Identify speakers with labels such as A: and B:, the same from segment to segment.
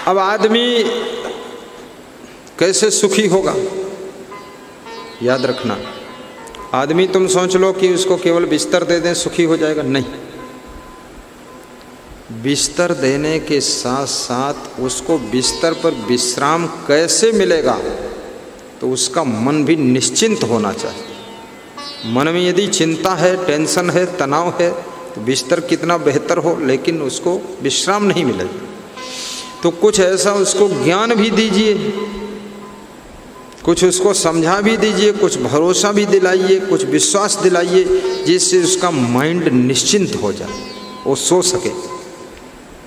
A: अब आदमी कैसे सुखी होगा? याद रखना, आदमी तुम सोच लो कि उसको केवल बिस्तर दे दें सुखी हो जाएगा, नहीं। बिस्तर देने के साथ साथ उसको बिस्तर पर विश्राम कैसे मिलेगा, तो उसका मन भी निश्चिंत होना चाहिए। मन में यदि चिंता है, टेंशन है, तनाव है, तो बिस्तर कितना बेहतर हो, लेकिन उसको विश्राम नहीं मिलेगा। तो कुछ ऐसा उसको ज्ञान भी दीजिए, कुछ उसको समझा भी दीजिए, कुछ भरोसा भी दिलाइए, कुछ विश्वास दिलाइए, जिससे उसका माइंड निश्चिंत हो जाए, वो सो सके।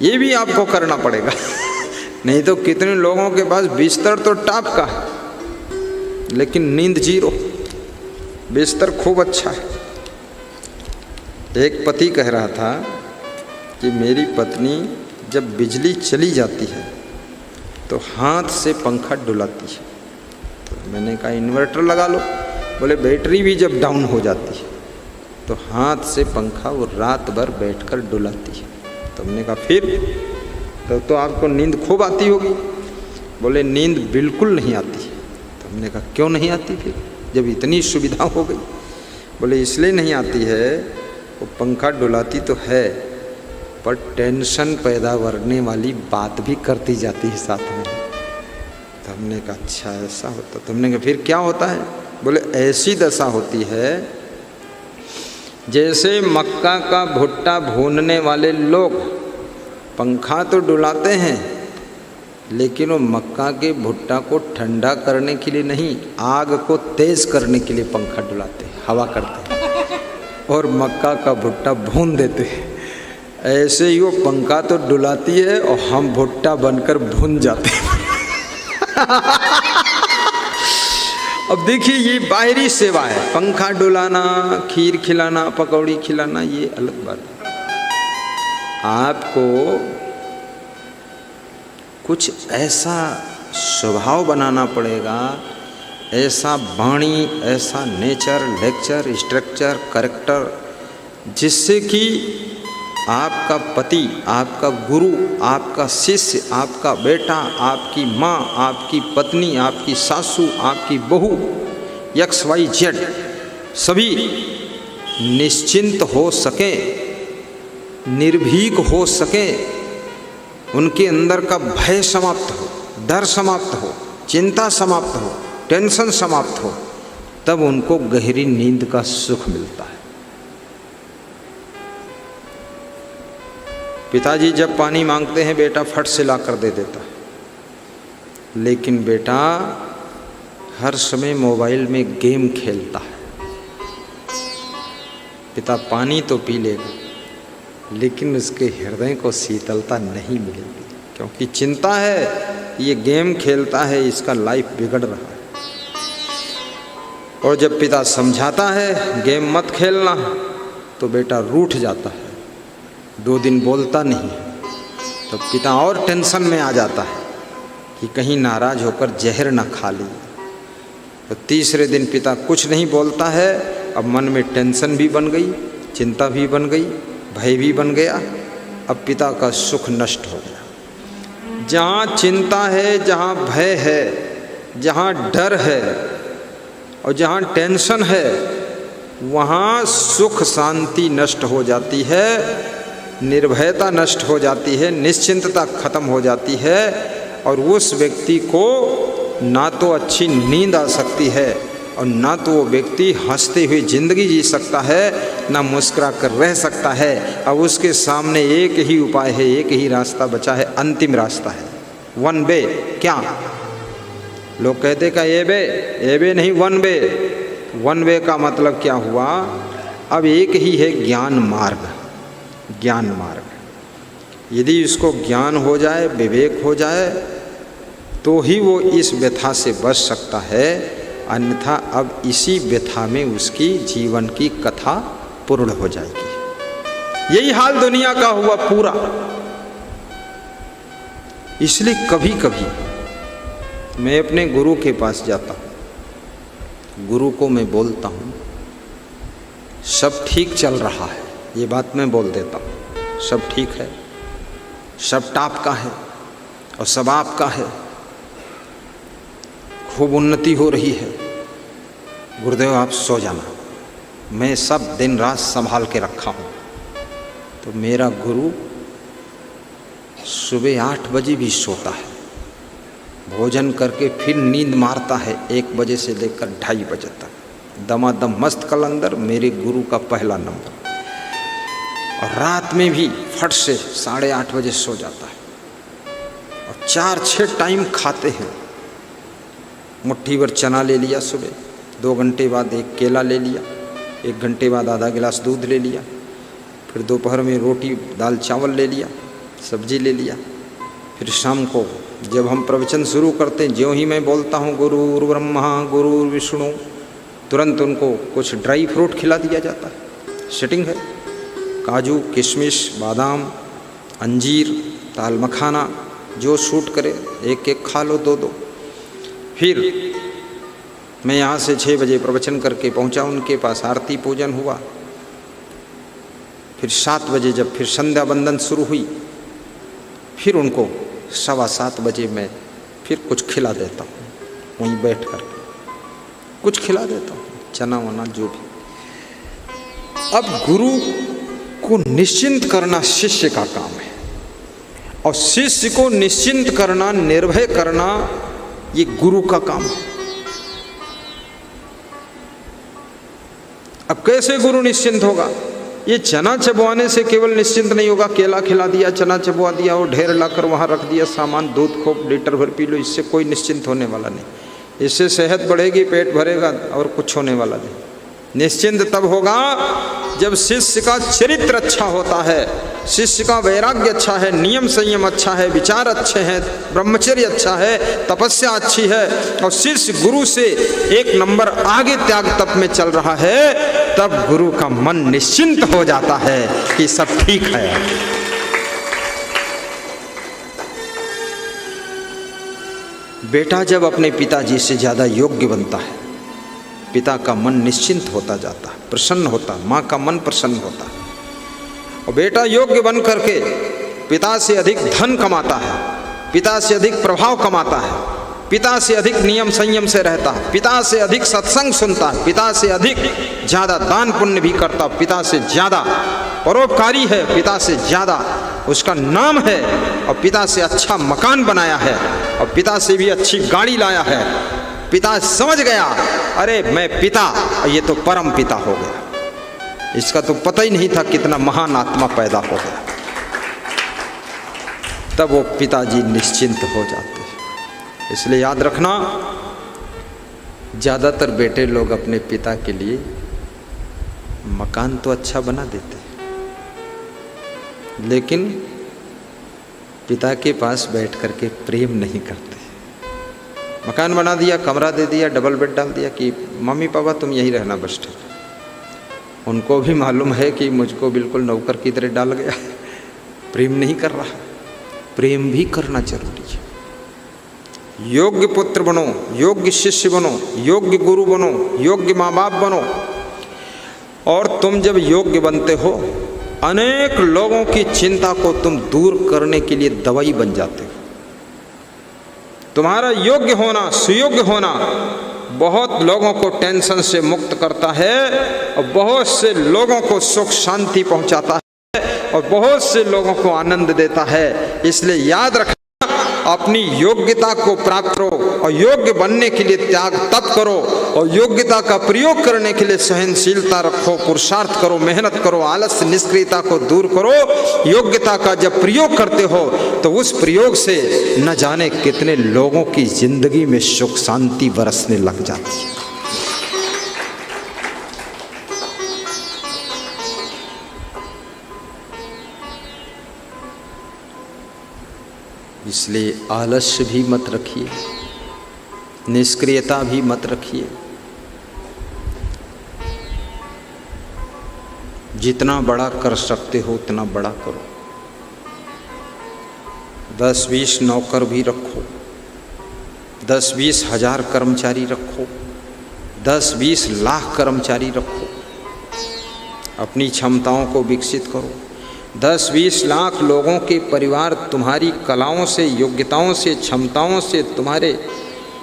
A: ये भी आपको करना पड़ेगा। नहीं तो कितने लोगों के पास बिस्तर तो टॉप का है, लेकिन नींद जीरो। बिस्तर खूब अच्छा है। एक पति कह रहा था कि मेरी पत्नी जब बिजली चली जाती है तो हाथ से पंखा डुलाती है। तो मैंने कहा इन्वर्टर लगा लो। बोले बैटरी भी जब डाउन हो जाती है तो हाथ से पंखा वो रात भर बैठकर डुलाती है। तो हमने कहा फिर तो आपको नींद खूब आती होगी। बोले नींद बिल्कुल नहीं आती है। तो हमने कहा क्यों नहीं आती फिर, जब इतनी सुविधा हो गई? बोले इसलिए नहीं आती है, वो पंखा डुलाती तो है पर टेंशन पैदा करने वाली बात भी करती जाती है साथ में। तो हमने कहा अच्छा ऐसा होता? तो हमने कहा फिर क्या होता है? बोले ऐसी दशा होती है जैसे मक्का का भुट्टा भूनने वाले लोग पंखा तो डुलाते हैं, लेकिन वो मक्का के भुट्टा को ठंडा करने के लिए नहीं, आग को तेज करने के लिए पंखा डुलाते हैं, हवा करते हैं, और मक्का का भुट्टा भून देते हैं। ऐसे ही वो पंखा तो डुलाती है और हम भुट्टा बनकर भून जाते हैं। अब देखिए ये बाहरी सेवा है, पंखा डुलाना, खीर खिलाना, पकौड़ी खिलाना, ये अलग बात है। आपको कुछ ऐसा स्वभाव बनाना पड़ेगा, ऐसा वाणी, ऐसा नेचर, लेक्चर, स्ट्रक्चर, कैरेक्टर, जिससे कि आपका पति, आपका गुरु, आपका शिष्य, आपका बेटा, आपकी माँ, आपकी पत्नी, आपकी सासू, आपकी बहू, XYZ सभी निश्चिंत हो सके, निर्भीक हो सके, उनके अंदर का भय समाप्त हो, डर समाप्त हो, चिंता समाप्त हो, टेंशन समाप्त हो, तब उनको गहरी नींद का सुख मिलता है। पिताजी जब पानी मांगते हैं बेटा फट से ला कर दे देता है, लेकिन बेटा हर समय मोबाइल में गेम खेलता है। पिता पानी तो पी लेगा, लेकिन उसके हृदय को शीतलता नहीं मिलेगी, क्योंकि चिंता है, ये गेम खेलता है, इसका लाइफ बिगड़ रहा है। और जब पिता समझाता है गेम मत खेलना, तो बेटा रूठ जाता है, 2 दिन बोलता नहीं है। तो पिता और टेंशन में आ जाता है कि कहीं नाराज होकर जहर ना खा ली। तो तीसरे दिन पिता कुछ नहीं बोलता है। अब मन में टेंशन भी बन गई, चिंता भी बन गई, भय भी बन गया। अब पिता का सुख नष्ट हो गया। जहाँ चिंता है, जहाँ भय है, जहाँ डर है और जहाँ टेंशन है, वहाँ सुख शांति नष्ट हो जाती है, निर्भयता नष्ट हो जाती है, निश्चिंतता खत्म हो जाती है, और उस व्यक्ति को ना तो अच्छी नींद आ सकती है और ना तो वो व्यक्ति हंसते हुए ज़िंदगी जी सकता है, ना मुस्कुरा कर रह सकता है। अब उसके सामने एक ही उपाय है, एक ही रास्ता बचा है, अंतिम रास्ता है, 1 वे। क्या लोग कहते का ए बे नहीं, 1 वे। 1 वे का मतलब क्या हुआ? अब एक ही है ज्ञान मार्ग। ज्ञान मार्ग यदि इसको ज्ञान हो जाए, विवेक हो जाए, तो ही वो इस व्यथा से बच सकता है। अन्यथा अब इसी व्यथा में उसकी जीवन की कथा पूर्ण हो जाएगी। यही हाल दुनिया का हुआ पूरा। इसलिए कभी कभी मैं अपने गुरु के पास जाता हूँ, गुरु को मैं बोलता हूँ सब ठीक चल रहा है, ये बात मैं बोल देता हूँ, सब ठीक है, सब टॉप का है, और सब आपका है। खूब उन्नति हो रही है। गुरुदेव आप सो जाना, मैं सब दिन रात संभाल के रखा हूँ। तो मेरा गुरु सुबह 8 बजे भी सोता है, भोजन करके फिर नींद मारता है 1 बजे से लेकर 2:30 बजे तक। दमादम मस्त कलंदर मेरे गुरु का पहला नंबर। और रात में भी फट से 8:30 बजे सो जाता है। और 4-6 टाइम खाते हैं। मुट्ठी भर चना ले लिया सुबह, 2 घंटे बाद 1 केला ले लिया, 1 घंटे बाद आधा गिलास दूध ले लिया, फिर दोपहर में रोटी दाल चावल ले लिया, सब्जी ले लिया। फिर शाम को जब हम प्रवचन शुरू करते हैं, ज्यों ही मैं बोलता हूँ गुरुर् ब्रह्मा गुरुर् विष्णु, तुरंत उनको कुछ ड्राई फ्रूट खिला दिया जाता है। सेटिंग है। काजू, किशमिश, बादाम, अंजीर, दाल मखाना, जो सूट करे 1-1 खा लो, 2-2। फिर मैं यहाँ से 6 बजे प्रवचन करके पहुँचा उनके पास, आरती पूजन हुआ। फिर 7 बजे जब फिर संध्या बंदन शुरू हुई, फिर उनको 7:15 बजे मैं फिर कुछ खिला देता हूँ, वहीं बैठ कर कुछ खिला देता हूँ, चना वना जो भी। अब गुरु को निश्चिंत करना शिष्य का काम है, और शिष्य को निश्चिंत करना, निर्भय करना, ये गुरु का काम है। अब कैसे गुरु निश्चिंत होगा? ये चना चबवाने से केवल निश्चिंत नहीं होगा। केला खिला दिया, चना चबवा दिया और ढेर लाकर वहाँ रख दिया सामान, दूध खूब लीटर भर पी लो, इससे कोई निश्चिंत होने वाला नहीं। इससे सेहत बढ़ेगी, पेट भरेगा, और कुछ होने वाला नहीं। निश्चिंत तब होगा जब शिष्य का चरित्र अच्छा होता है, शिष्य का वैराग्य अच्छा है, नियम संयम अच्छा है, विचार अच्छे हैं, ब्रह्मचर्य अच्छा है, तपस्या अच्छी है, और शिष्य गुरु से 1 नंबर आगे त्याग तप में चल रहा है। तब गुरु का मन निश्चिंत हो जाता है कि सब ठीक है। बेटा जब अपने पिताजी से ज़्यादा योग्य बनता है, पिता का मन निश्चिंत होता जाता है, प्रसन्न होता, माँ का मन प्रसन्न होता है। और बेटा योग्य बन करके पिता से अधिक धन कमाता है, पिता से अधिक प्रभाव कमाता है, पिता से अधिक नियम संयम से रहता है, पिता से अधिक सत्संग सुनता है, पिता से अधिक ज़्यादा दान पुण्य भी करता, पिता से ज़्यादा परोपकारी है, पिता से ज़्यादा उसका नाम है, और पिता से अच्छा मकान बनाया है, और पिता से भी अच्छी गाड़ी लाया है। पिता समझ गया, अरे मैं पिता, और ये तो परम पिता हो गया। इसका तो पता ही नहीं था कितना महान आत्मा पैदा हो गया। तब वो पिताजी निश्चिंत हो जाते हैं। इसलिए याद रखना, ज़्यादातर बेटे लोग अपने पिता के लिए मकान तो अच्छा बना देते हैं, लेकिन पिता के पास बैठ करके प्रेम नहीं करते। मकान बना दिया, कमरा दे दिया, डबल बेड डाल दिया कि मम्मी पापा तुम यहीं रहना बस ठीक। उनको भी मालूम है कि मुझको बिल्कुल नौकर की तरह डाल गया, प्रेम नहीं कर रहा। प्रेम भी करना जरूरी है। योग्य पुत्र बनो, योग्य शिष्य बनो, योग्य गुरु बनो, योग्य माँ बाप बनो। और तुम जब योग्य बनते हो, अनेक लोगों की चिंता को तुम दूर करने के लिए दवाई बन जाते हो। तुम्हारा योग्य होना, सुयोग्य होना बहुत लोगों को टेंशन से मुक्त करता है, और बहुत से लोगों को सुख शांति पहुंचाता है, और बहुत से लोगों को आनंद देता है। इसलिए याद रखना, अपनी योग्यता को प्राप्त करो, और योग्य बनने के लिए त्याग तप करो, और योग्यता का प्रयोग करने के लिए सहनशीलता रखो, पुरुषार्थ करो, मेहनत करो, आलस्य निष्क्रियता को दूर करो। योग्यता का जब प्रयोग करते हो तो उस प्रयोग से न जाने कितने लोगों की जिंदगी में सुख शांति बरसने लग जाती है। इसलिए आलस्य भी मत रखिए, निष्क्रियता भी मत रखिए। जितना बड़ा कर सकते हो उतना बड़ा करो। 10-20 नौकर भी रखो, 10-20 हज़ार कर्मचारी रखो, 10-20 लाख कर्मचारी रखो। अपनी क्षमताओं को विकसित करो। 10-20 लाख लोगों के परिवार तुम्हारी कलाओं से, योग्यताओं से, क्षमताओं से, तुम्हारे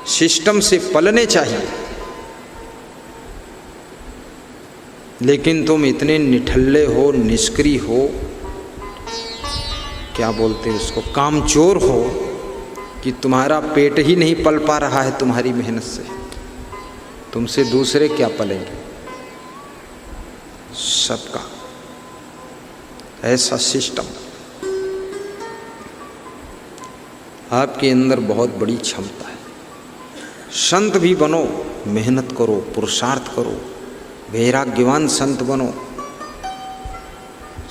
A: सिस्टम से पलने चाहिए, लेकिन तुम इतने निठल्ले हो, निष्क्रिय हो, क्या बोलते हैं उसको, कामचोर हो कि तुम्हारा पेट ही नहीं पल पा रहा है तुम्हारी मेहनत से। तुमसे दूसरे क्या पलेंगे? सबका ऐसा सिस्टम। आपके अंदर बहुत बड़ी क्षमता है, संत भी बनो, मेहनत करो, पुरुषार्थ करो, वैराग्यवान संत बनो,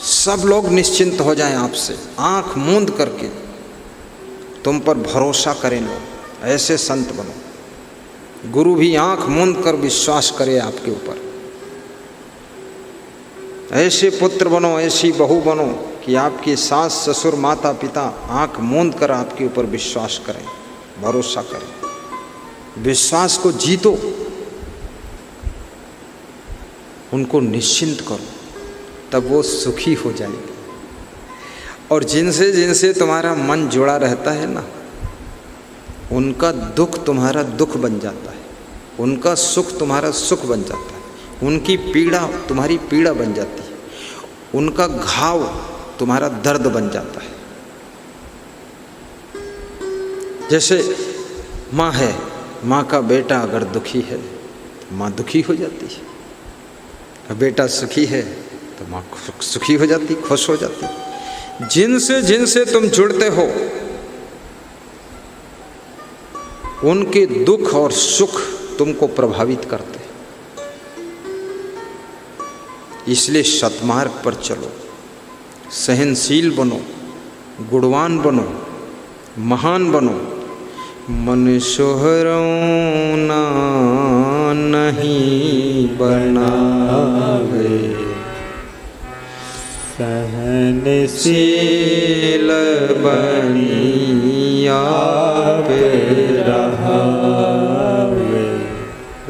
A: सब लोग निश्चिंत हो जाएं आपसे, आंख मूंद करके तुम पर भरोसा करें लोग, ऐसे संत बनो। गुरु भी आंख मूंद कर विश्वास करे आपके ऊपर। ऐसे पुत्र बनो, ऐसी बहू बनो कि आपके सास ससुर माता पिता आंख मूंद कर आपके ऊपर विश्वास करें, भरोसा करें। विश्वास को जीतो, उनको निश्चिंत करो, तब वो सुखी हो जाएंगे। और जिनसे जिनसे तुम्हारा मन जुड़ा रहता है ना, उनका दुख तुम्हारा दुख बन जाता है, उनका सुख तुम्हारा सुख बन जाता है, उनकी पीड़ा तुम्हारी पीड़ा बन जाती है, उनका घाव तुम्हारा दर्द बन जाता है। जैसे माँ है, माँ का बेटा अगर दुखी है तो माँ दुखी हो जाती है, बेटा सुखी है तो माँ सुखी हो जाती, खुश हो जाती। जिनसे जिनसे तुम जुड़ते हो उनके दुख और सुख तुमको प्रभावित करते हैं। इसलिए सतमार्ग पर चलो, सहनशील बनो, गुणवान बनो, महान बनो। मन सोहरौना नहीं बनावे, सहनशील बनी आवे रहावे।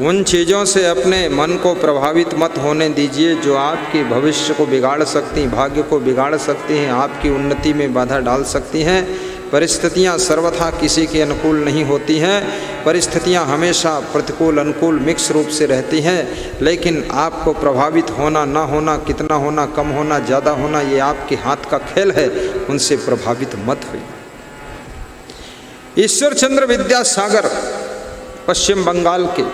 A: उन चीज़ों से अपने मन को प्रभावित मत होने दीजिए जो आपके भविष्य को बिगाड़ सकती, भाग्य को बिगाड़ सकती हैं, आपकी उन्नति में बाधा डाल सकती हैं। परिस्थितियाँ सर्वथा किसी के अनुकूल नहीं होती हैं, परिस्थितियाँ हमेशा प्रतिकूल अनुकूल मिक्स रूप से रहती हैं। लेकिन आपको प्रभावित होना ना होना, कितना होना, कम होना, ज़्यादा होना, ये आपके हाथ का खेल है, उनसे प्रभावित मत हुई। ईश्वर चंद्र विद्यासागर पश्चिम बंगाल के,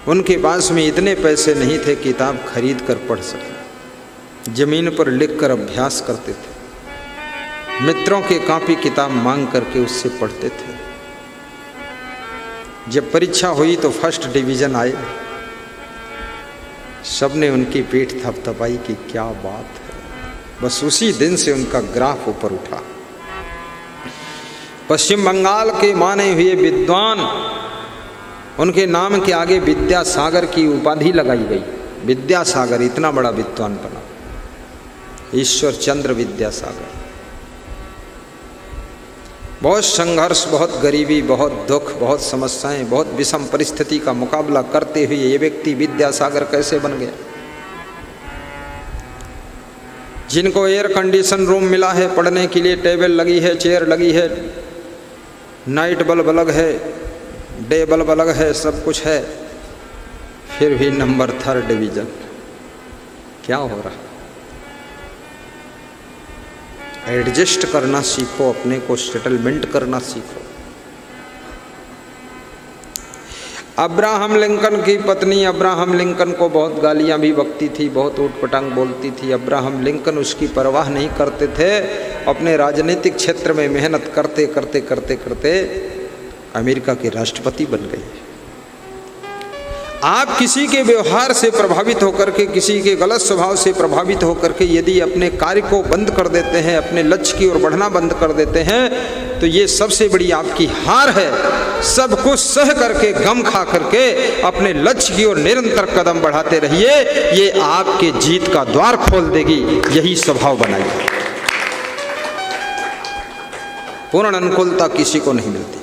A: उनके पास में इतने पैसे नहीं थे किताब खरीद कर पढ़ सके, जमीन पर लिख कर अभ्यास करते थे, मित्रों के कॉपी किताब मांग करके उससे पढ़ते थे। जब परीक्षा हुई तो फर्स्ट डिवीज़न आए, सबने उनकी पीठ थपथपाई कि क्या बात है। बस उसी दिन से उनका ग्राफ ऊपर उठा। पश्चिम बंगाल के माने हुए विद्वान, उनके नाम के आगे विद्यासागर की उपाधि लगाई गई। विद्यासागर, इतना बड़ा विद्वान बना ईश्वर चंद्र विद्यासागर। बहुत संघर्ष, बहुत गरीबी, बहुत दुख, बहुत समस्याएं, बहुत विषम परिस्थिति का मुकाबला करते हुए ये व्यक्ति विद्यासागर कैसे बन गया। जिनको एयर कंडीशन रूम मिला है पढ़ने के लिए, टेबल लगी है, चेयर लगी है, नाइट बल्ब अलग है, डे बल्ब अलग है, सब कुछ है, फिर भी नंबर 3rd डिवीज़न। क्या हो रहा? एडजस्ट करना सीखो, अपने को सेटलमेंट करना सीखो। अब्राहम लिंकन की पत्नी अब्राहम लिंकन को बहुत गालियां भी बकती थी, बहुत ऊटपटांग बोलती थी। अब्राहम लिंकन उसकी परवाह नहीं करते थे, अपने राजनीतिक क्षेत्र में मेहनत करते करते करते करते अमेरिका के राष्ट्रपति बन गए। आप किसी के व्यवहार से प्रभावित होकर के, किसी के गलत स्वभाव से प्रभावित होकर के यदि अपने कार्य को बंद कर देते हैं, अपने लक्ष्य की ओर बढ़ना बंद कर देते हैं, तो ये सबसे बड़ी आपकी हार है। सब कुछ सह करके, गम खा करके अपने लक्ष्य की ओर निरंतर कदम बढ़ाते रहिए, ये आपके जीत का द्वार खोल देगी। यही स्वभाव बनाइए। पूर्ण अनुकूलता किसी को नहीं मिलती।